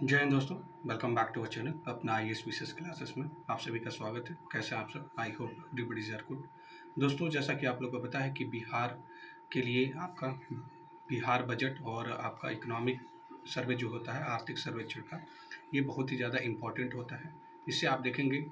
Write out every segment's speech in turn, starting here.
जय हिंद दोस्तों। Welcome back to our channel अपना आई एस विशेष क्लासेस में आप सभी का स्वागत है। कैसे हैं आप सब? I hope everybody are good. दोस्तों, जैसा कि आप लोगों को पता है कि बिहार के लिए आपका बिहार बजट और आपका इकोनॉमिक सर्वे जो होता है, आर्थिक सर्वेक्षण का, ये बहुत ही ज़्यादा इम्पोर्टेंट होता है। इससे आप देखेंगे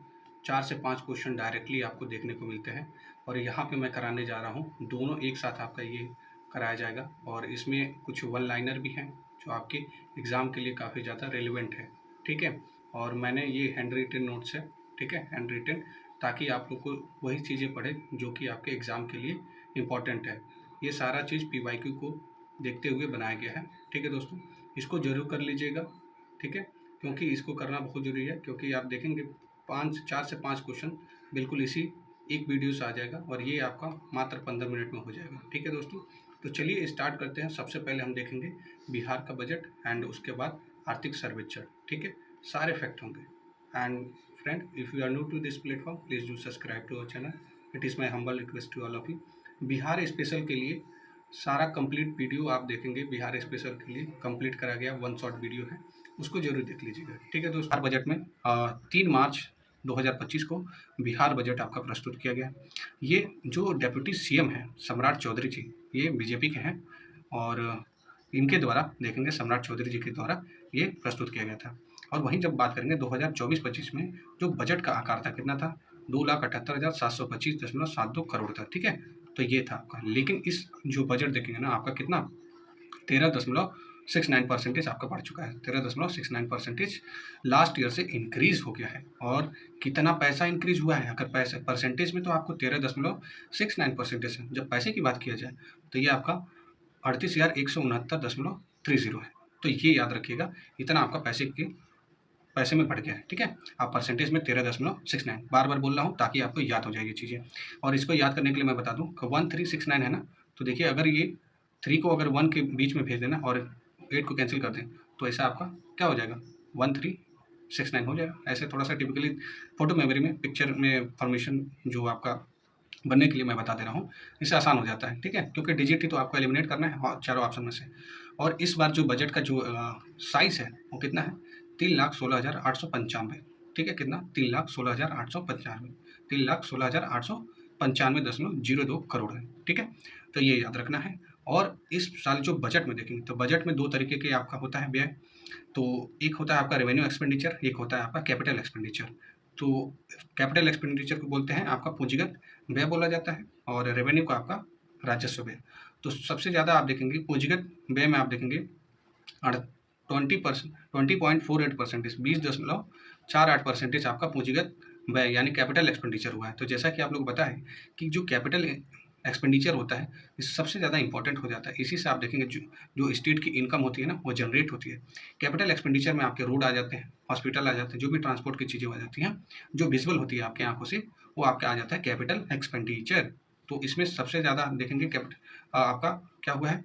4 से 5 क्वेश्चन डायरेक्टली आपको देखने को मिलते हैं और यहाँ पे मैं कराने जा रहा हूँ, दोनों एक साथ आपका ये कराया जाएगा और इसमें कुछ वन लाइनर भी हैं जो आपके एग्ज़ाम के लिए काफ़ी ज़्यादा रेलिवेंट है। ठीक है, और मैंने ये हैंड रिटन नोट्स है, ठीक है, हैंड रिटन, ताकि आप लोग को वही चीज़ें पढ़े जो कि आपके एग्ज़ाम के लिए इम्पॉर्टेंट है। ये सारा चीज़ पीवाईक्यू को देखते हुए बनाया गया है। ठीक है दोस्तों, इसको ज़रूर कर लीजिएगा। ठीक है, क्योंकि इसको करना बहुत ज़रूरी है, क्योंकि आप देखेंगे 4 से 5 क्वेश्चन बिल्कुल इसी एक वीडियो से आ जाएगा और ये आपका मात्र 15 मिनट में हो जाएगा। ठीक है दोस्तों, तो चलिए स्टार्ट करते हैं। सबसे पहले हम देखेंगे बिहार का बजट एंड उसके बाद आर्थिक सर्वेक्षण। ठीक है, सारे फैक्ट होंगे। And friend, if you are new to this platform, please do subscribe to our channel. It is my humble request to all of you. Bihar special के लिए सारा कंप्लीट वीडियो आप देखेंगे। बिहार स्पेशल के लिए कंप्लीट करा गया वन शॉट वीडियो है, उसको जरूर देख लीजिएगा। ठीक है दोस्तों, बजट में 3 मार्च 2025 को बिहार बजट आपका प्रस्तुत किया गया। ये जो डेप्यूटी सीएम है सम्राट चौधरी जी, ये बीजेपी के हैं और इनके द्वारा देखेंगे, सम्राट चौधरी जी के द्वारा ये प्रस्तुत किया गया था। और वहीं जब बात करेंगे 2024-25 में जो बजट का आकार था, कितना था? 2,78,725.72 करोड़ था। ठीक है, तो ये था आपका। लेकिन इस जो बजट देखेंगे ना, आपका कितना 13.69% आपका बढ़ चुका है। 13.69% लास्ट ईयर से इंक्रीज हो गया है। और कितना पैसा इंक्रीज हुआ है? अगर पैसे परसेंटेज में तो आपको 13.69% है। जब पैसे की बात किया जाए तो ये आपका 38,169.30 है। तो ये याद रखिएगा, इतना आपका पैसे में बढ़ गया है। ठीक है, आप परसेंटेज में 13.69, बार बार बोल रहा हूँ ताकि आपको याद हो जाए ये चीज़ें। और इसको याद करने के लिए मैं बता दूँ, 1369 है ना, तो देखिए अगर ये 3 को अगर 1 के बीच में भेज देना और 8 को कैंसिल कर दें तो ऐसा आपका क्या हो जाएगा? 1369 हो जाएगा। ऐसे थोड़ा सा टिपिकली फोटो मेमोरी में, पिक्चर में फॉर्मेशन जो आपका बनने के लिए मैं बता दे रहा हूँ, इससे आसान हो जाता है। ठीक है, क्योंकि डिजिट ही तो आपको एलिमिनेट करना है चारों ऑप्शन में से। और इस बार जो बजट का जो साइज़ है वो कितना है? 3,16,895। ठीक है, कितना? 3,16,895, 3,16,895.02 करोड़ है। ठीक है, तो ये याद रखना है। और इस साल जो बजट में देखेंगे तो बजट में 2 तरीके के आपका होता है व्यय। तो एक होता है आपका रेवेन्यू एक्सपेंडिचर, एक होता है आपका कैपिटल एक्सपेंडिचर। तो कैपिटल एक्सपेंडिचर को बोलते हैं आपका पूंजीगत व्यय बोला जाता है और रेवेन्यू को आपका राजस्व व्यय। तो सबसे ज़्यादा आप देखेंगे पूंजीगत व्यय में आप देखेंगे 20.48%, 20.48% आपका पूंजीगत व्यय यानी कैपिटल एक्सपेंडिचर हुआ है। तो जैसा कि आप लोग बताएं कि जो कैपिटल एक्सपेंडिचर होता है, ये सबसे ज़्यादा इंपॉर्टेंट हो जाता है। इसी से आप देखेंगे जो स्टेट की इनकम होती है ना, वो जनरेट होती है। कैपिटल एक्सपेंडिचर में आपके रोड आ जाते हैं, हॉस्पिटल आ जाते हैं, जो भी ट्रांसपोर्ट की चीज़ें आ जाती हैं, जो विजुअल होती है आपके आंखों से, वो आपका आ जाता है कैपिटल एक्सपेंडिचर। तो इसमें सबसे ज़्यादा आप देखेंगे आपका क्या हुआ है?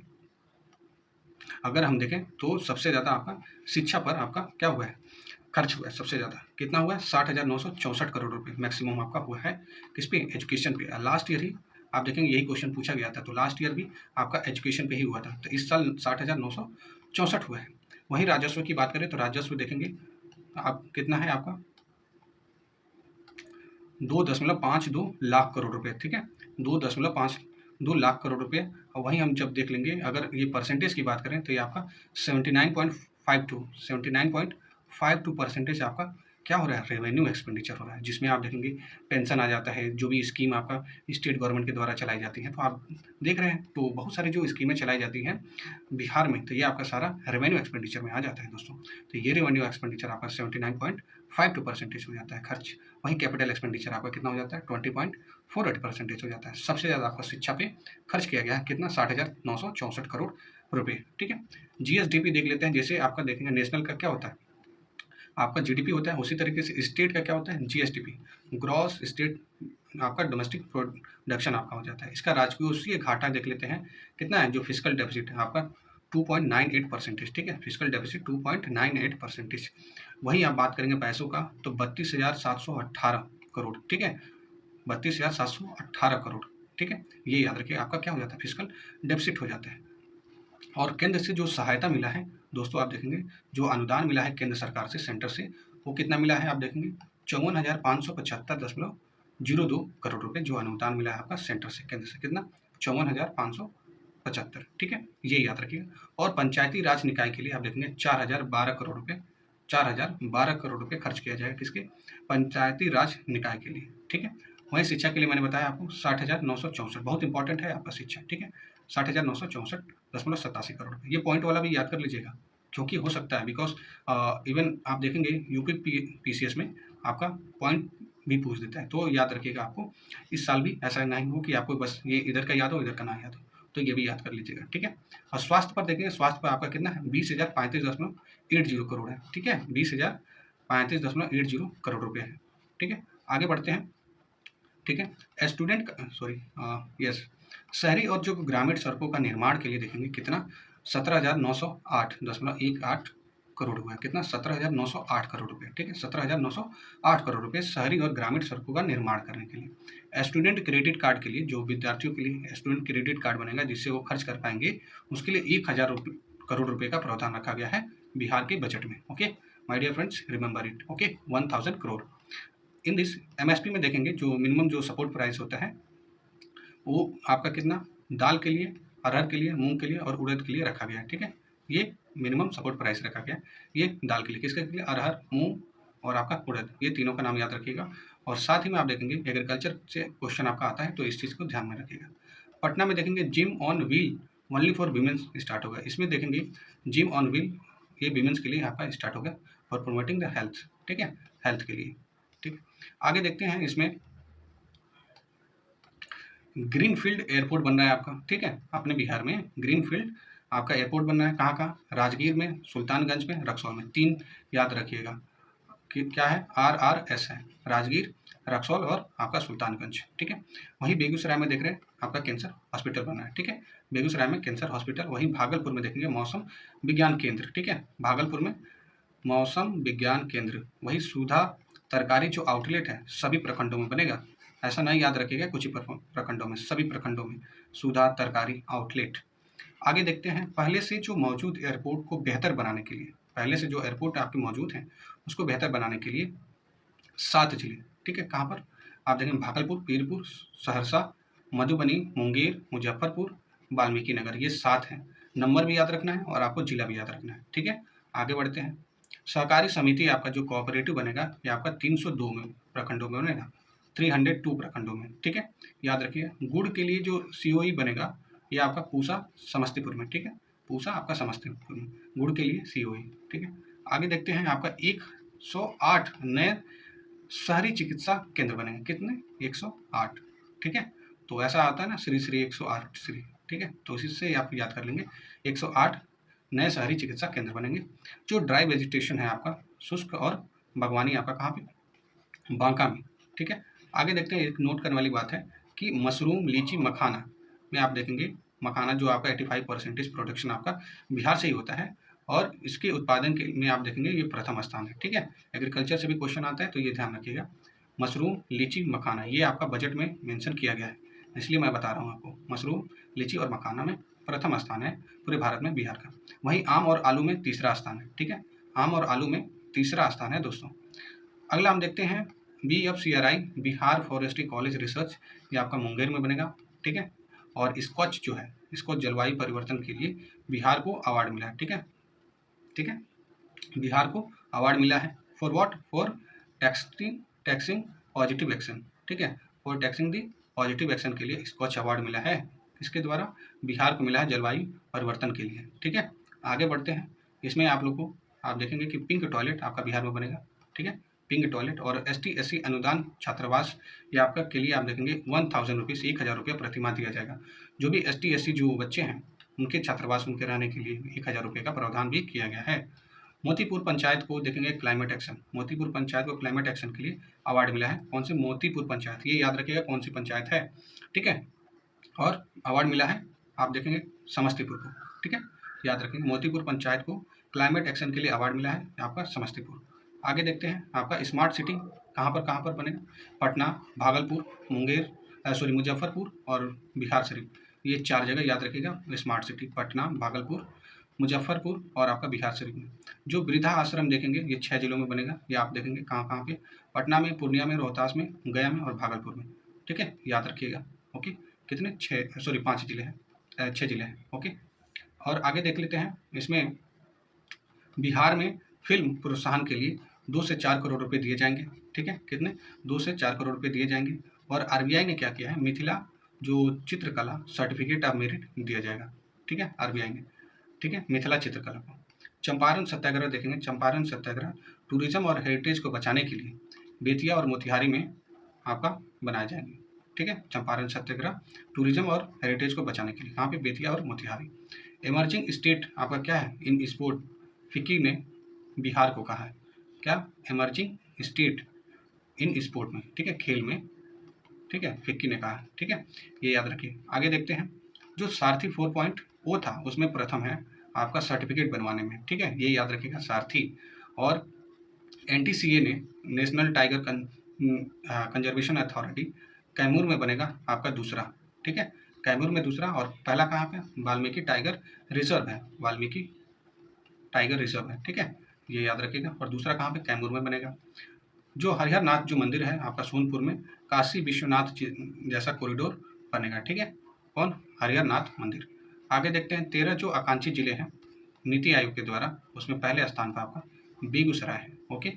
अगर हम देखें तो सबसे ज़्यादा आपका शिक्षा पर आपका क्या हुआ है? खर्च हुआ है सबसे ज़्यादा। कितना हुआ है? 60,964 करोड़ रुपए मैक्सिमम आपका हुआ है। किस पे? एजुकेशन पे। लास्ट ईयर ही आप देखेंगे यही क्वेश्चन पूछा गया था, तो लास्ट ईयर भी आपका एजुकेशन पे ही हुआ था। तो इस साल 60,964 हुआ है। वहीं राजस्व की बात करें तो राजस्व देखेंगे आप कितना है आपका? 2.52 लाख करोड़ रुपए। ठीक है, 2.52 लाख करोड़ रुपए। और वहीं हम जब देख लेंगे, अगर ये परसेंटेज की बात करें तो ये आपका 79.52% आपका क्या हो रहा है? रेवेन्यू एक्सपेंडिचर हो रहा है, जिसमें आप देखेंगे पेंशन आ जाता है, जो भी स्कीम आपका स्टेट गवर्नमेंट के द्वारा चलाई जाती है। तो आप देख रहे हैं, तो बहुत सारी जो स्कीमें चलाई जाती हैं बिहार में, तो ये आपका सारा रेवेन्यू एक्सपेंडिचर में आ जाता है दोस्तों। तो ये रेवेन्यू एक्सपेंडिचर आपका 79.52% हो जाता है खर्च। वहीं कैपिटल एक्सपेंडिचर आपका कितना हो जाता है? 20.48% हो जाता है। सबसे ज़्यादा आपका शिक्षा पे खर्च किया गया है, कितना? 60,964 करोड़ रुपए। ठीक है, जीएसडीपी देख लेते हैं। जैसे आपका देखेंगे नेशनल का क्या होता है, आपका जीडीपी होता है, उसी तरीके से स्टेट का क्या होता है? जीएसडीपी, ग्रॉस स्टेट आपका डोमेस्टिक प्रोडक्शन आपका हो जाता है। इसका राजकोषीय घाटा देख लेते हैं कितना है, जो फिजिकल डेफिसिट है आपका 2.98%। ठीक है, फिजिकल डेफिसिट 2.98%। वहीं आप बात करेंगे पैसों का तो 32,718 करोड़। ठीक है, 32,718 करोड़। ठीक है, ये याद रखिए आपका क्या हो जाता है? फिजिकल डेफिसिट हो जाता है। और केंद्र से जो सहायता मिला है दोस्तों आप देखेंगे जो अनुदान मिला है केंद्र सरकार से, सेंटर से, वो कितना मिला है आप देखेंगे 54,575.02 करोड़ रुपए जो अनुदान मिला है आपका सेंटर से, केंद्र से कितना 54,575, ठीक है, ये याद रखिएगा। और पंचायती राज निकाय के लिए आप देखेंगे 4,012 करोड़ रुपए, 4,012 करोड़ रुपए खर्च किया जाएगा किसके, पंचायती राज निकाय के लिए, ठीक है। वहीं शिक्षा के लिए मैंने बताया आपको 60,964, बहुत इंपॉर्टेंट है आपका शिक्षा, ठीक है, 60,964.87 करोड़ रुपए। ये पॉइंट वाला भी याद कर लीजिएगा, क्योंकि हो सकता है बिकॉज इवन आप देखेंगे यूपी पीसीएस में आपका पॉइंट भी पूछ देता है, तो याद रखिएगा आपको इस साल भी ऐसा नहीं हो कि आपको बस ये इधर का याद हो इधर का ना याद हो, तो ये भी याद कर लीजिएगा, ठीक है। और स्वास्थ्य पर देखेंगे, स्वास्थ्य पर आपका कितना है 20,035.80 करोड़ है, ठीक है, 20,035.80 करोड़ रुपये है, ठीक है। आगे बढ़ते हैं, ठीक है। स्टूडेंट यस, शहरी और जो ग्रामीण सड़कों का निर्माण के लिए देखेंगे कितना 17,908.18 करोड़ रुपए, कितना 17,908 करोड़ रुपए, ठीक है, 17,908 करोड़ रुपए शहरी और ग्रामीण सड़कों का निर्माण करने के लिए। स्टूडेंट क्रेडिट कार्ड के लिए, जो विद्यार्थियों के लिए स्टूडेंट क्रेडिट कार्ड बनेगा जिससे वो खर्च कर पाएंगे, उसके लिए 1,000 करोड़ रुपए का प्रावधान रखा गया है बिहार के बजट में। Okay my dear friends, remember it, okay 1,000 crore. In this MSP में देखेंगे जो मिनिमम जो सपोर्ट प्राइस होता है वो आपका कितना दाल के लिए, अरहर के लिए, मूंग के लिए और उड़द के लिए रखा गया है, ठीक है। ये मिनिमम सपोर्ट प्राइस रखा गया है। ये दाल के लिए, किसके लिए, अरहर, मूंग और आपका उड़द, ये तीनों का नाम याद रखिएगा। और साथ ही में आप देखेंगे एग्रीकल्चर से क्वेश्चन आपका आता है तो इस चीज़ को ध्यान में रखिएगा। पटना में देखेंगे gym on wheel only for women's start होगा, इसमें देखेंगे जिम ऑन व्हील ये वीमेंस के लिए आपका स्टार्ट होगा फॉर प्रोमोटिंग द हेल्थ, ठीक है, हेल्थ के लिए, ठीक। आगे देखते हैं, इसमें ग्रीनफील्ड एयरपोर्ट बन रहा है आपका, ठीक है, अपने बिहार में ग्रीनफील्ड आपका एयरपोर्ट बन रहा है, कहाँ कहाँ, राजगीर में, सुल्तानगंज में, रक्सौल में, तीन याद रखिएगा कि क्या है, RRS है, राजगीर, रक्सौल और आपका सुल्तानगंज, ठीक है। वहीं बेगूसराय में देख रहे हैं आपका कैंसर हॉस्पिटल बना है, ठीक है, बेगूसराय में कैंसर हॉस्पिटल। वहीं भागलपुर में देखेंगे मौसम विज्ञान केंद्र, ठीक है, भागलपुर में मौसम विज्ञान केंद्र। वही सुधा तरकारी जो आउटलेट है सभी प्रखंडों में बनेगा, ऐसा नहीं याद रखिएगा कुछ ही प्रखंडों में, सभी प्रखंडों में सुधा तरकारी आउटलेट। आगे देखते हैं, पहले से जो मौजूद एयरपोर्ट को बेहतर बनाने के लिए, पहले से जो एयरपोर्ट आपके मौजूद हैं उसको बेहतर बनाने के लिए 7 जिले, ठीक है, कहाँ पर आप देखेंगे भागलपुर, पीरपुर, सहरसा, मधुबनी, मुंगेर, मुजफ्फरपुर, वाल्मीकि नगर, ये 7 हैं। नंबर भी याद रखना है और आपको जिला भी याद रखना है, ठीक है। आगे बढ़ते हैं, सहकारी समिति आपका जो कोऑपरेटिव बनेगा ये आपका 302 में प्रखंडों में बनेगा, 302 प्रखंडों में, ठीक है, याद रखिए। गुड़ के लिए जो COE बनेगा ये आपका पूसा समस्तीपुर में, ठीक है, पूसा आपका समस्तीपुर में गुड़ के लिए COE, ठीक है। आगे देखते हैं, आपका 108 नए शहरी चिकित्सा केंद्र बनेंगे, कितने 108, ठीक है, तो ऐसा आता है ना श्री श्री 108 श्री, ठीक है, तो इससे आप याद कर लेंगे 108 नए शहरी चिकित्सा केंद्र बनेंगे। जो ड्राई वेजिटेशन है आपका शुष्क और बागवानी आपका कहाँ पे, बांका में, ठीक है। आगे देखते हैं, एक नोट करने वाली बात है कि मशरूम, लीची, मखाना में आप देखेंगे मखाना जो आपका 85% प्रोडक्शन आपका बिहार से ही होता है और इसके उत्पादन के में आप देखेंगे ये प्रथम स्थान है, ठीक है। एग्रीकल्चर से भी क्वेश्चन आता है तो ये ध्यान रखिएगा, मशरूम, लीची, मखाना ये आपका बजट में मेंशन किया गया है, इसलिए मैं बता रहा हूँ आपको, मशरूम, लीची और मखाना में प्रथम स्थान है पूरे भारत में बिहार का। वहीं आम और आलू में तीसरा स्थान है, ठीक है, आम और आलू में तीसरा स्थान है दोस्तों। अगला हम देखते हैं BFCRI Bihar forestry college research, ये आपका मुंगेर में बनेगा, ठीक है। और स्कॉच जो है, इसको जलवायु परिवर्तन के लिए बिहार को अवार्ड मिला है, ठीक है, ठीक है, बिहार को अवार्ड मिला है for what, for taxing positive action, ठीक है, for taxing the positive action के लिए स्कॉच अवार्ड मिला है, इसके द्वारा बिहार को मिला है जलवायु परिवर्तन के लिए, ठीक है। आगे बढ़ते हैं, इसमें आप लोग को आप देखेंगे कि पिंक टॉयलेट आपका बिहार में बनेगा, ठीक है, पिंक टॉयलेट। और ST/SC अनुदान छात्रावास ये आपका के लिए आप देखेंगे 1,000 रुपीज़, 1,000 रुपये प्रतिमाह दिया जाएगा। जो भी ST/SC जो बच्चे हैं उनके छात्रावास, उनके रहने के लिए 1,000 रुपये का प्रावधान भी किया गया है। मोतीपुर पंचायत को देखेंगे क्लाइमेट एक्शन, मोतीपुर पंचायत को क्लाइमेट एक्शन के लिए अवार्ड मिला है, कौन सी, मोतीपुर पंचायत, ये याद रखिएगा कौन सी पंचायत है, ठीक है। और अवार्ड मिला है आप देखेंगे समस्तीपुर को, ठीक है, याद रखेंगे मोतीपुर पंचायत को क्लाइमेट एक्शन के लिए अवार्ड मिला है आपका समस्तीपुर। आगे देखते हैं, आपका स्मार्ट सिटी कहाँ पर बनेगा, पटना, भागलपुर, मुंगेर, मुजफ्फरपुर और बिहार शरीफ, ये 4 जगह याद रखिएगा स्मार्ट सिटी, पटना, भागलपुर, मुजफ्फरपुर और आपका बिहार शरीफ में। जो वृद्धा आश्रम देखेंगे ये 6 जिलों में बनेगा। ये आप देखेंगे कहाँ कहाँ पे, पटना में, पूर्णिया में, रोहतास में, गया में और भागलपुर में। ठीक है, याद रखिएगा। ओके, कितने 5 जिले हैं, 6 जिले हैं। ओके, और आगे देख लेते हैं। इसमें बिहार में फिल्म प्रोत्साहन के लिए 2 से 4 करोड़ रुपए दिए जाएंगे। ठीक है, कितने, 2 से 4 करोड़ रुपए दिए जाएंगे। और आरबीआई ने क्या किया है, मिथिला जो चित्रकला सर्टिफिकेट ऑफ मेरिट दिया जाएगा। ठीक है, आरबीआई ने, ठीक है, मिथिला चित्रकला को। चंपारण सत्याग्रह देखेंगे। चंपारण सत्याग्रह टूरिज्म और हेरिटेज को बचाने के लिए बेतिया और मोतिहारी में आपका बनाए जाएंगे। ठीक है, चंपारण सत्याग्रह टूरिज्म और हेरिटेज को बचाने के लिए कहाँ पे, बेतिया और मोतिहारी। इमर्जिंग स्टेट आपका क्या है इन स्पोर्ट, फिक्की ने बिहार को कहा है क्या, इमर्जिंग स्टेट इन स्पोर्ट में। ठीक है, खेल में। ठीक है, फिक्की ने कहा है। ठीक है, ये याद रखिए। आगे देखते हैं। जो सारथी 4.0 था उसमें प्रथम है आपका सर्टिफिकेट बनवाने में। ठीक है, ये याद रखिएगा, सारथी। और एनटीसीए ने, national tiger conservation authority, Kaimur में बनेगा आपका दूसरा। ठीक है, कैमूर में दूसरा। और पहला कहाँ पे, वाल्मीकि टाइगर रिजर्व है, वाल्मीकि टाइगर रिजर्व है। ठीक है, ये याद रखिएगा। और दूसरा कहाँ पे, कैमूर में बनेगा। जो हरिहर नाथ जो मंदिर है आपका सोनपुर में, काशी विश्वनाथ जैसा कॉरिडोर बनेगा। ठीक है, कौन, हरिहर नाथ मंदिर। आगे देखते हैं। 13 जो आकांक्षी जिले हैं नीति आयोग के द्वारा, उसमें पहले स्थान पर आपका बेगूसराय है। ओके,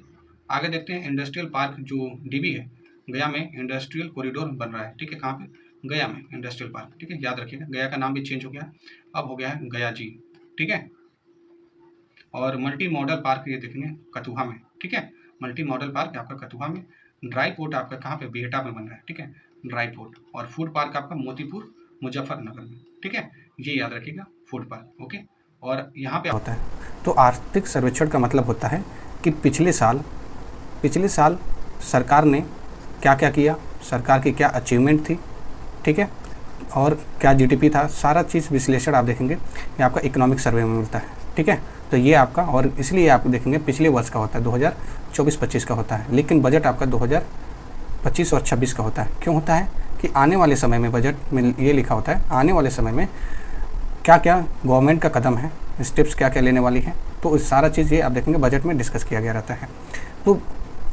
आगे देखते हैं। इंडस्ट्रियल पार्क जो डीबी है, गया में इंडस्ट्रियल कॉरिडोर बन रहा है। ठीक है, कहाँ पे, गया में इंडस्ट्रियल पार्क। ठीक है, याद रखिएगा। गया का नाम भी चेंज हो गया, अब हो गया है गया जी। ठीक है, और मल्टी मॉडल पार्क ये देखेंगे कथुआ में। ठीक है, मल्टी मॉडल पार्क आपका कथुआ में। ड्राई पोर्ट आपका कहाँ पे, बिहटा में बन रहा है। ठीक है, ड्राई पोर्ट। और फूड पार्क आपका मोतीपुर मुजफ्फरनगर में। ठीक है, ये याद रखिएगा, फूड पार्क। ओके, और यहाँ पे होता है। तो आर्थिक सर्वेक्षण का मतलब होता है कि पिछले साल सरकार ने क्या क्या किया, सरकार की क्या अचीवमेंट थी। ठीक है, और क्या जीडीपी था, सारा चीज़ विश्लेषण आप देखेंगे ये आपका इकोनॉमिक सर्वे में मिलता है। ठीक है, तो ये आपका, और इसलिए आप देखेंगे पिछले वर्ष का होता है, 2024-25 का होता है। लेकिन बजट आपका 2025 और 26 का होता है। क्यों होता है कि आने वाले समय में बजट में ये लिखा होता है आने वाले समय में क्या क्या गवर्नमेंट का कदम है, स्टेप्स क्या क्या लेने वाली है। तो सारा चीज़ ये आप देखेंगे बजट में डिस्कस किया गया रहता है। तो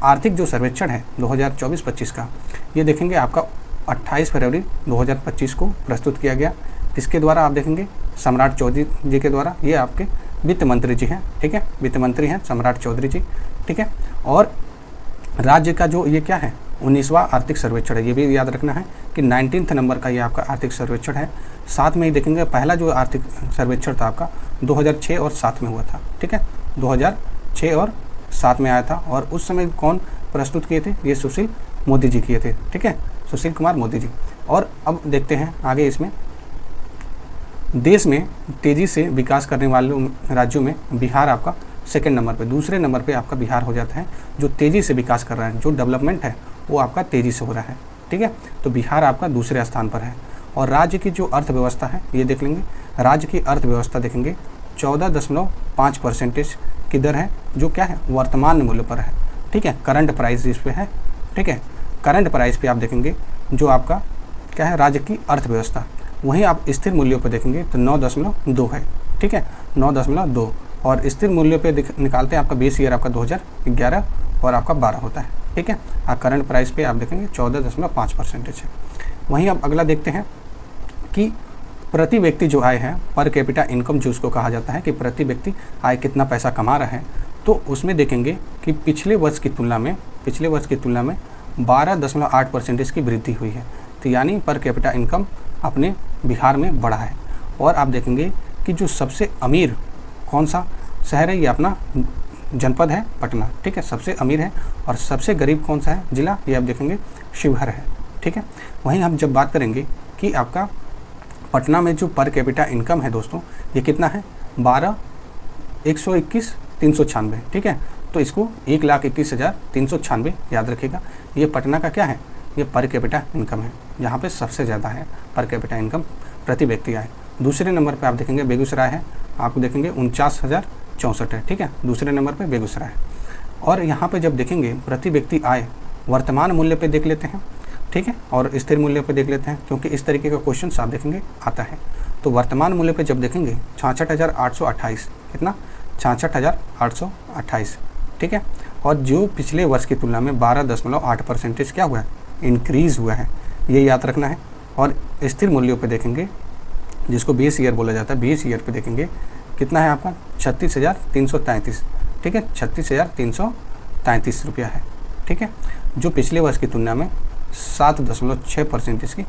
आर्थिक जो सर्वेक्षण है 2024-25 का, ये देखेंगे आपका 28 फरवरी 2025 को प्रस्तुत किया गया। किसके द्वारा, आप देखेंगे सम्राट चौधरी जी के द्वारा। ये आपके वित्त मंत्री जी हैं। ठीक है, वित्त मंत्री हैं सम्राट चौधरी जी। ठीक है, और राज्य का जो ये क्या है 19वां आर्थिक सर्वेक्षण है, ये भी याद रखना है कि 19th नंबर का ये आपका आर्थिक सर्वेक्षण है। साथ में ही देखेंगे पहला जो आर्थिक सर्वेक्षण था आपका 2006 और 7 में हुआ था। ठीक है, 2006 और 7 में आया था। और उस समय कौन प्रस्तुत किए थे, ये सुशील मोदी जी किए थे। ठीक है, सुशील कुमार मोदी जी। और अब देखते हैं आगे। इसमें देश में तेज़ी से विकास करने वाले राज्यों में बिहार आपका सेकंड नंबर पे, दूसरे नंबर पे आपका बिहार हो जाता है, जो तेज़ी से विकास कर रहा है, जो डेवलपमेंट है वो आपका तेज़ी से हो रहा है। ठीक है, तो बिहार आपका दूसरे स्थान पर है। और राज्य की जो अर्थव्यवस्था है ये देख लेंगे। राज्य की अर्थव्यवस्था देखेंगे 14.5% की दर है, जो क्या है वर्तमान मूल्य पर है। ठीक है, करंट प्राइस इस पे है। ठीक है, करंट प्राइस पे आप देखेंगे जो आपका क्या है राज्य की अर्थव्यवस्था। वहीं आप स्थिर मूल्यों पर देखेंगे तो 9.2 है। ठीक है, 9.2। और स्थिर मूल्यों पे निकालते हैं आपका बेस ईयर आपका 2011 और आपका 12 होता है। ठीक है, करंट प्राइस पे आप देखेंगे 14.5% है। वहीं अब अगला देखते हैं कि प्रति व्यक्ति जो आय है, पर कैपिटा इनकम जो उसको कहा जाता है कि प्रति व्यक्ति आय कितना पैसा कमा रहा है, तो उसमें देखेंगे कि पिछले वर्ष की तुलना में 12.8% की वृद्धि हुई है। तो यानी पर कैपिटा इनकम अपने बिहार में बढ़ा है। और आप देखेंगे कि जो सबसे अमीर कौन सा शहर है, ये अपना जनपद है पटना। ठीक है, सबसे अमीर है। और सबसे गरीब कौन सा है जिला, ये आप देखेंगे शिवहर है। ठीक है, वहीं हम जब बात करेंगे कि आपका पटना में जो पर कैपिटा इनकम है दोस्तों, ये कितना है 121,396। ठीक है, तो इसको 1,21,396 याद रखिएगा। ये पटना का क्या है, ये पर कैपिटा इनकम है, यहाँ पे सबसे ज़्यादा है पर कैपिटा इनकम प्रति व्यक्ति आय। दूसरे नंबर पे आप देखेंगे बेगूसराय है, आपको देखेंगे 49,064 है। ठीक है, दूसरे नंबर पे बेगूसराय है। और यहाँ पे जब देखेंगे प्रति व्यक्ति आय वर्तमान मूल्य पे देख लेते हैं। ठीक है, और स्थिर मूल्य पे देख लेते हैं, क्योंकि इस तरीके का क्वेश्चन आप देखेंगे आता है। तो वर्तमान मूल्य पे जब देखेंगे 66,828, कितना 66,828, ठीक है। और जो पिछले वर्ष की तुलना में 12.8% क्या हुआ है, इंक्रीज़ हुआ है, ये याद रखना है। और स्थिर मूल्यों पे देखेंगे, जिसको बेस ईयर बोला जाता है, बेस ईयर पे देखेंगे कितना है आपका 36,333, ठीक है, 36,333 रुपया है, ठीक है, जो पिछले वर्ष की तुलना में 7.6% की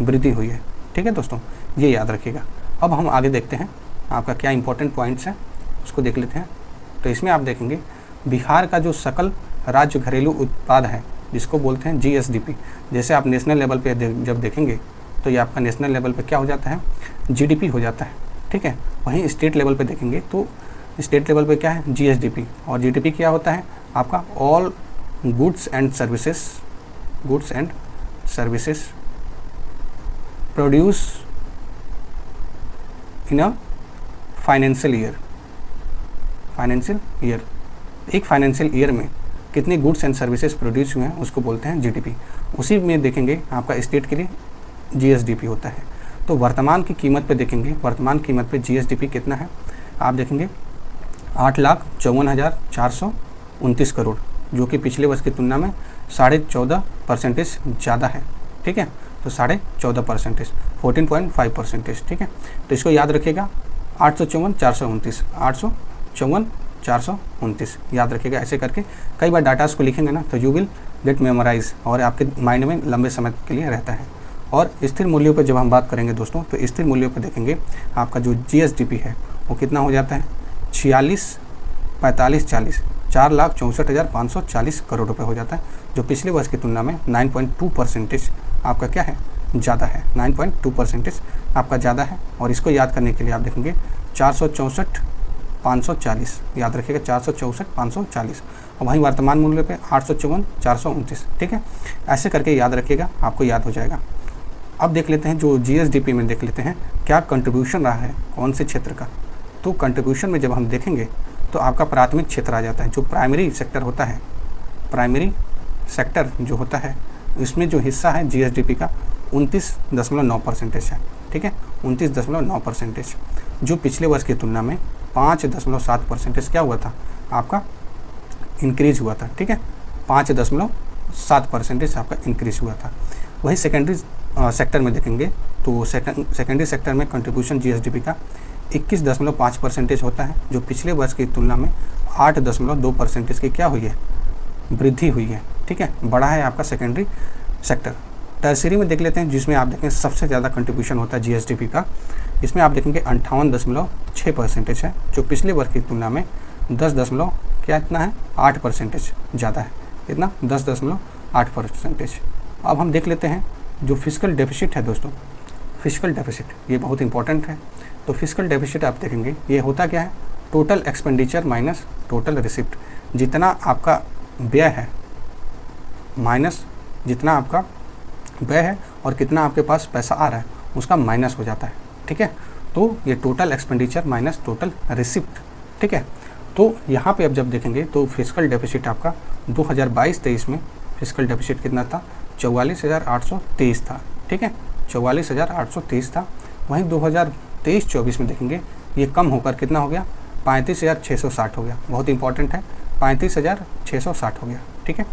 वृद्धि हुई है, ठीक है दोस्तों, ये याद रखिएगा। अब हम आगे देखते हैं आपका क्या इंपॉर्टेंट पॉइंट्स हैं, उसको देख लेते हैं। तो इसमें आप देखेंगे बिहार का जो सकल राज्य घरेलू उत्पाद है, जिसको बोलते हैं GSDP, जैसे आप नेशनल लेवल पे जब देखेंगे तो ये आपका नेशनल लेवल पे क्या हो जाता है, GDP हो जाता है, ठीक है। वहीं स्टेट लेवल पे देखेंगे तो स्टेट लेवल पे क्या है, GSDP, और GDP क्या होता है आपका all goods and services produce in a financial year, एक फाइनेंशियल ईयर में कितने गुड्स एंड सर्विसेज प्रोड्यूस हुए हैं उसको बोलते हैं GDP। उसी में देखेंगे आपका स्टेट के लिए GSDP होता है। तो वर्तमान की कीमत पे देखेंगे, वर्तमान कीमत पे GSDP कितना है, आप देखेंगे 8,54,429 करोड़, जो कि पिछले वर्ष की तुलना में 14.5% ज़्यादा है, ठीक है। तो 14.5%, 14.5%, ठीक है। तो इसको याद रखिएगा, 854,429 याद रखिएगा। ऐसे करके कई बार डाटास को लिखेंगे ना तो यू विल गेट मेमोराइज, और आपके माइंड में लंबे समय के लिए रहता है। और स्थिर मूल्यों पर जब हम बात करेंगे दोस्तों, तो स्थिर मूल्यों पर देखेंगे आपका जो GSDP है वो कितना हो जाता है, 46,45,40, 4,64,540 करोड़ रुपए हो जाता है, जो पिछले वर्ष की तुलना में 9.2% आपका क्या है, ज़्यादा है, 9.2% आपका ज़्यादा है। और इसको याद करने के लिए आप देखेंगे 464,540, याद रखिएगा 464,540, और वहीं वर्तमान मूल्य पे 854,429, ठीक है। ऐसे करके याद रखिएगा, आपको याद हो जाएगा। अब देख लेते हैं जो GSDP में देख लेते हैं क्या कंट्रीब्यूशन रहा है कौन से क्षेत्र का। तो कंट्रीब्यूशन में जब हम देखेंगे तो आपका प्राथमिक क्षेत्र आ जाता है, जो प्राइमरी सेक्टर होता है, प्राइमरी सेक्टर जो होता है इसमें जो हिस्सा है GSDP का 29.9% है, ठीक है, 29.9%, जो पिछले वर्ष की तुलना में 5.7% क्या हुआ था आपका, इंक्रीज हुआ था, ठीक है, 5.7% आपका इंक्रीज हुआ था। वही सेकेंडरी सेक्टर में देखेंगे तो सेकेंडरी सेक्टर में कंट्रीब्यूशन GSDP का 21.5% होता है, जो पिछले वर्ष की तुलना में 8.2% की क्या हुई है, वृद्धि हुई है, ठीक है, बड़ा है आपका सेकेंडरी सेक्टर। टर्सरी में देख लेते हैं, जिसमें आप देखें सबसे ज़्यादा कंट्रीब्यूशन होता है GSDP का, इसमें आप देखेंगे 58.6% है, जो पिछले वर्ष की तुलना में 10.8% ज़्यादा है, कितना 10.8%। अब हम देख लेते हैं जो फिस्कल डेफिसिट है दोस्तों, फिस्कल डेफिसिट ये बहुत इंपॉर्टेंट है। तो फिस्कल डेफिसिट आप देखेंगे ये होता क्या है, total expenditure minus total receipt, जितना आपका व्यय है माइनस जितना आपका व्यय है और कितना आपके पास पैसा आ रहा है उसका माइनस हो जाता है, ठीक है। तो ये total expenditure minus total receipt, ठीक है। तो यहाँ पे अब जब देखेंगे तो फिस्कल डेफिसिट आपका 2022-23 में फिस्कल डेफिसिट कितना था, 44,823 था, ठीक है, 44,823 था। वहीं 2023-24 में देखेंगे ये कम होकर कितना हो गया, 35,660 हो गया, बहुत इंपॉर्टेंट है, 35,660 हो गया, ठीक है।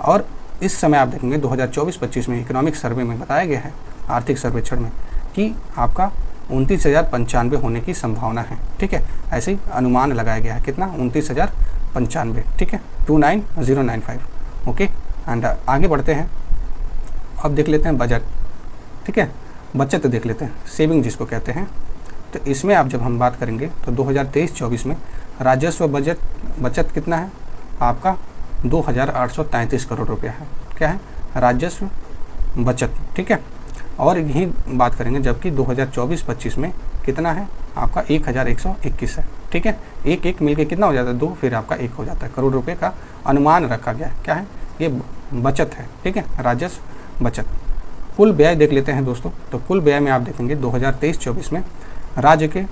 और इस समय आप देखेंगे 2024-25 में इकोनॉमिक सर्वे में बताया गया है, आर्थिक सर्वेक्षण में, कि आपका 29,095 होने की संभावना है, ठीक है। ऐसे ही अनुमान लगाया गया है, कितना 29,095, ठीक है, 29095, ओके। एंड आगे बढ़ते हैं, अब देख लेते हैं बजट, ठीक है, बचत देख लेते हैं, सेविंग जिसको कहते हैं। तो इसमें आप जब हम बात करेंगे तो 2023-24 में राजस्व बचत कितना है आपका, 2,833 करोड़ रुपया है, क्या है, राजस्व बचत, ठीक है। और यही बात करेंगे जबकि 2024-25 में कितना है आपका, 1,121 है, ठीक है, एक मिलके कितना हो जाता है, 2, फिर आपका 1 हो जाता है, करोड़ रुपए का अनुमान रखा गया है, क्या है, ये बचत है, ठीक है, राजस्व बचत। कुल व्यय देख लेते हैं दोस्तों, तो कुल व्यय में आप देखेंगे 2023-24 में राज्य के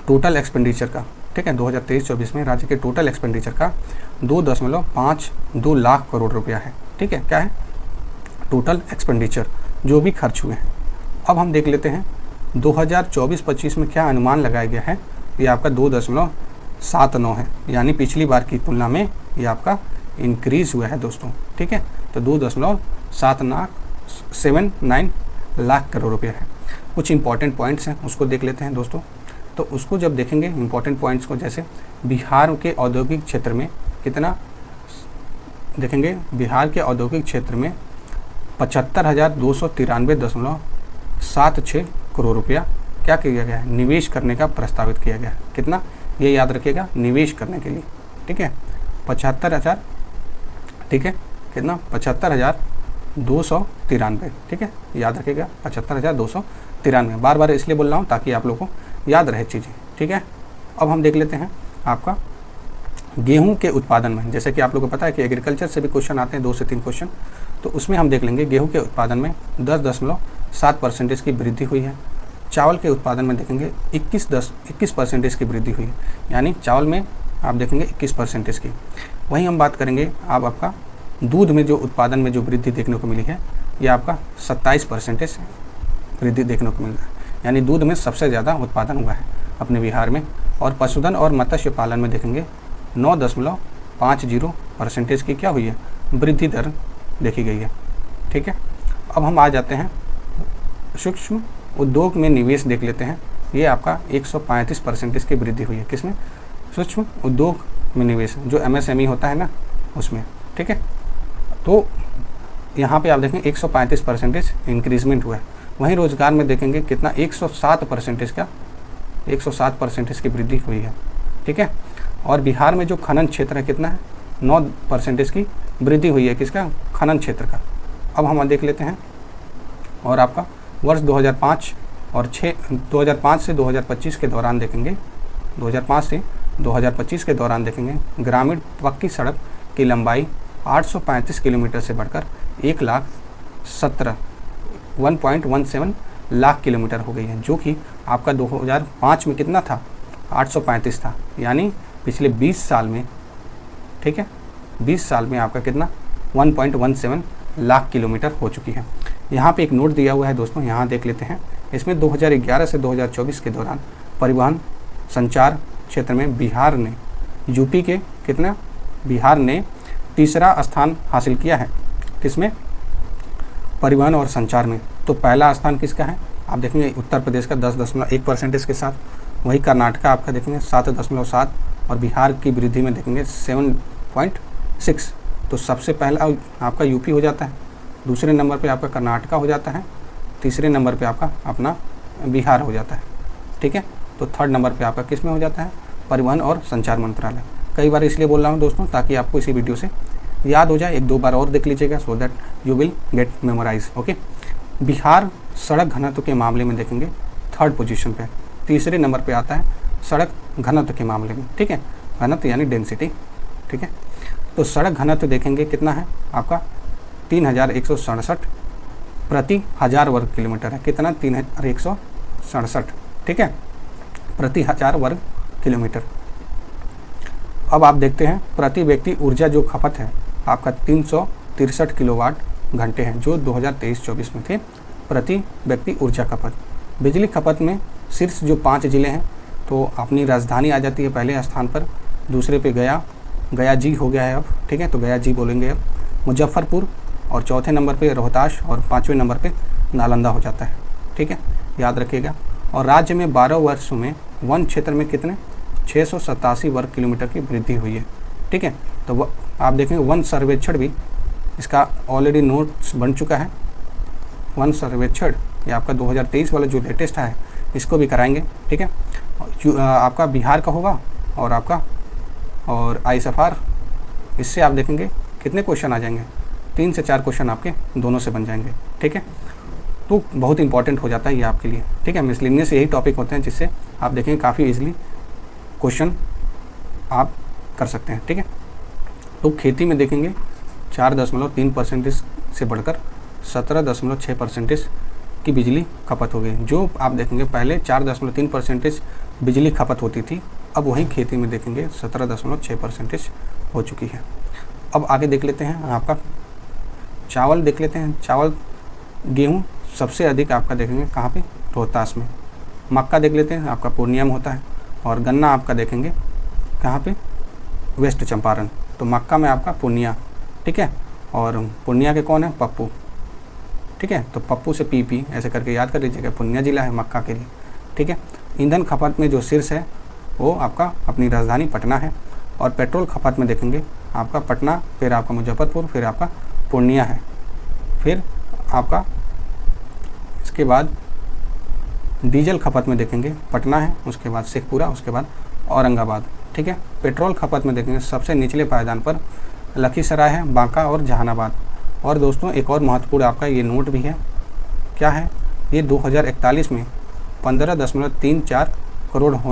टोटल एक्सपेंडिचर का, ठीक है, 2023-24 में राज्य के टोटल एक्सपेंडिचर का 2.52 लाख करोड़ रुपया है, ठीक है, क्या है, टोटल एक्सपेंडिचर जो भी खर्च हुए हैं। अब हम देख लेते हैं 2024-25 में क्या अनुमान लगाया गया है, ये आपका 2.79 है, यानी पिछली बार की तुलना में ये आपका इंक्रीज़ हुआ है दोस्तों। ठीक है, तो 2.79 लाख करोड़ रुपये है। कुछ इंपॉर्टेंट पॉइंट्स हैं उसको देख लेते हैं दोस्तों। तो उसको जब देखेंगे इंपॉर्टेंट पॉइंट्स को, जैसे बिहार के औद्योगिक क्षेत्र में कितना देखेंगे, बिहार के औद्योगिक क्षेत्र में 75,293.76 करोड़ रुपया क्या किया गया है, निवेश करने का प्रस्तावित किया गया है। कितना, ये याद रखिएगा, निवेश करने के लिए। ठीक है, 75,000, ठीक है, कितना, 75,293। ठीक है, याद रखिएगा 75,293। बार बार इसलिए बोल रहा हूँ ताकि आप लोगों को याद रहे चीज़ें। ठीक है, अब हम देख लेते हैं आपका गेहूं के उत्पादन में। जैसे कि आप लोगों को पता है कि एग्रीकल्चर से भी क्वेश्चन आते हैं, 2 से 3 क्वेश्चन, तो उसमें हम देख लेंगे गेहूं के उत्पादन में 10.7% की वृद्धि हुई है। चावल के उत्पादन में देखेंगे 21% की वृद्धि हुई है, यानी चावल में आप देखेंगे 21% की। वहीं हम बात करेंगे अब आपका दूध में जो उत्पादन में जो वृद्धि देखने को मिली है, ये आपका 27% वृद्धि देखने को मिल रहा है, यानी दूध में सबसे ज़्यादा उत्पादन हुआ है अपने बिहार में। और पशुधन और मत्स्य पालन में देखेंगे 9.50% की क्या हुई है, वृद्धि दर देखी गई है। ठीक है, अब हम आ जाते हैं सूक्ष्म उद्योग में निवेश देख लेते हैं। ये आपका 135% की वृद्धि हुई है, किसमें, सूक्ष्म उद्योग में निवेश, जो MSME होता है ना उसमें। ठीक है, तो यहाँ पे आप देखें 135% इंक्रीजमेंट हुआ है। वहीं रोजगार में देखेंगे कितना, 107% का 107% की वृद्धि हुई है। ठीक है, और बिहार में जो खनन क्षेत्र है कितना है, 9% की वृद्धि हुई है, किसका, खनन क्षेत्र का। अब हम देख लेते हैं, और आपका वर्ष 2005 से 2025 के दौरान देखेंगे, 2005 से 2025 के दौरान देखेंगे ग्रामीण पक्की सड़क की लंबाई 835 किलोमीटर से बढ़कर 1.17 लाख किलोमीटर हो गई है, जो कि आपका 2005 में कितना था, 835 था, यानी पिछले 20 साल में। ठीक है, 20 साल में आपका कितना, 1.17 लाख किलोमीटर हो चुकी है। यहाँ पे एक नोट दिया हुआ है दोस्तों, यहाँ देख लेते हैं। इसमें 2011 से 2024 के दौरान परिवहन संचार क्षेत्र में बिहार ने यूपी के कितना, बिहार ने तीसरा स्थान हासिल किया है, किसमें, परिवहन और संचार में। तो पहला स्थान किसका है, आप देखेंगे उत्तर प्रदेश का 10.1% के साथ, वही कर्नाटक आपका देखेंगे 7.7, और बिहार की वृद्धि में देखेंगे 7.6। तो सबसे पहला आपका यूपी हो जाता है, दूसरे नंबर पे आपका कर्नाटका हो जाता है, तीसरे नंबर पे आपका अपना बिहार हो जाता है। ठीक है, तो थर्ड नंबर पे आपका किस में हो जाता है, परिवहन और संचार मंत्रालय। कई बार इसलिए बोल रहा हूँ दोस्तों ताकि आपको इसी वीडियो से याद हो जाए, 1-2 बार और देख लीजिएगा, so that you will get memorize. Okay, Bihar सड़क घनत्व के मामले में देखेंगे 3rd पोजीशन पे, तीसरे नंबर पे आता है सड़क घनत्व के मामले में। ठीक है, घनत्व यानी डेंसिटी। ठीक है, तो सड़क घनत्व देखेंगे कितना है आपका, 3167 प्रति 1000 वर्ग किलोमीटर है। कितना, 3167। ठीक है, प्रति 1000 वर्ग किलोमीटर। अब आप देखते हैं प्रति व्यक्ति ऊर्जा जो खपत है आपका 363 किलोवाट घंटे हैं, जो 2023-24 में थे प्रति व्यक्ति ऊर्जा खपत। बिजली खपत में शीर्ष जो 5 ज़िले हैं, तो अपनी राजधानी आ जाती है पहले स्थान पर, दूसरे पे गया जी हो गया है अब। ठीक है, तो गया जी बोलेंगे अब, मुजफ्फरपुर, और चौथे नंबर पे रोहतास, और 5वें नंबर पे नालंदा हो जाता है। ठीक है, याद रखिएगा। और राज्य में 12 वर्षों में वन क्षेत्र में कितने, 687 वर्ग किलोमीटर की वृद्धि हुई है। ठीक है, तो आप देखेंगे वन सर्वेक्षण भी इसका ऑलरेडी नोट्स बन चुका है। वन सर्वेक्षण ये आपका 2023 वाला जो लेटेस्ट है इसको भी कराएंगे। ठीक है, आपका बिहार का होगा और आपका और ISFR, इससे आप देखेंगे कितने क्वेश्चन आ जाएंगे, 3 से 4 क्वेश्चन आपके दोनों से बन जाएंगे। ठीक है, तो बहुत इंपॉर्टेंट हो जाता है ये आपके लिए। ठीक है, मिसलेनियस यही टॉपिक होते हैं जिससे आप देखेंगे काफ़ी इजीली क्वेश्चन आप कर सकते हैं। ठीक है, तो खेती में देखेंगे 4.3% से बढ़कर 17.6% की बिजली खपत हो गई। जो आप देखेंगे पहले 4.3% बिजली खपत होती थी, अब वहीं खेती में देखेंगे 17.6% हो चुकी है। अब आगे देख लेते हैं आपका चावल देख लेते हैं। चावल गेहूं सबसे अधिक आपका देखेंगे कहाँ पे, रोहतास में। मक्का देख लेते हैं, आपका पूर्णिया में होता है। और गन्ना आपका देखेंगे कहाँ पे, वेस्ट चंपारण। तो मक्का में आपका पूर्णिया, ठीक है। और पूर्णिया के कौन है, पप्पू, ठीक है। तो पप्पू से पीपी ऐसे करके याद कर लीजिएगा, पूर्णिया जिला है मक्का के लिए, ठीक है। ईंधन खपत में जो शीर्ष है वो आपका अपनी राजधानी पटना है। और पेट्रोल खपत में देखेंगे आपका पटना, फिर आपका मुजफ्फरपुर, फिर आपका पूर्णिया है। फिर आपका इसके बाद डीजल खपत में देखेंगे पटना है, उसके बाद शेखपुरा, उसके बाद औरंगाबाद, ठीक है। पेट्रोल खपत में देखेंगे सबसे निचले पायदान पर लखीसराय है, बांका और जहानाबाद। और दोस्तों एक और महत्वपूर्ण आपका ये नोट भी है, क्या है, ये 2041 में 15.34 करोड़ होने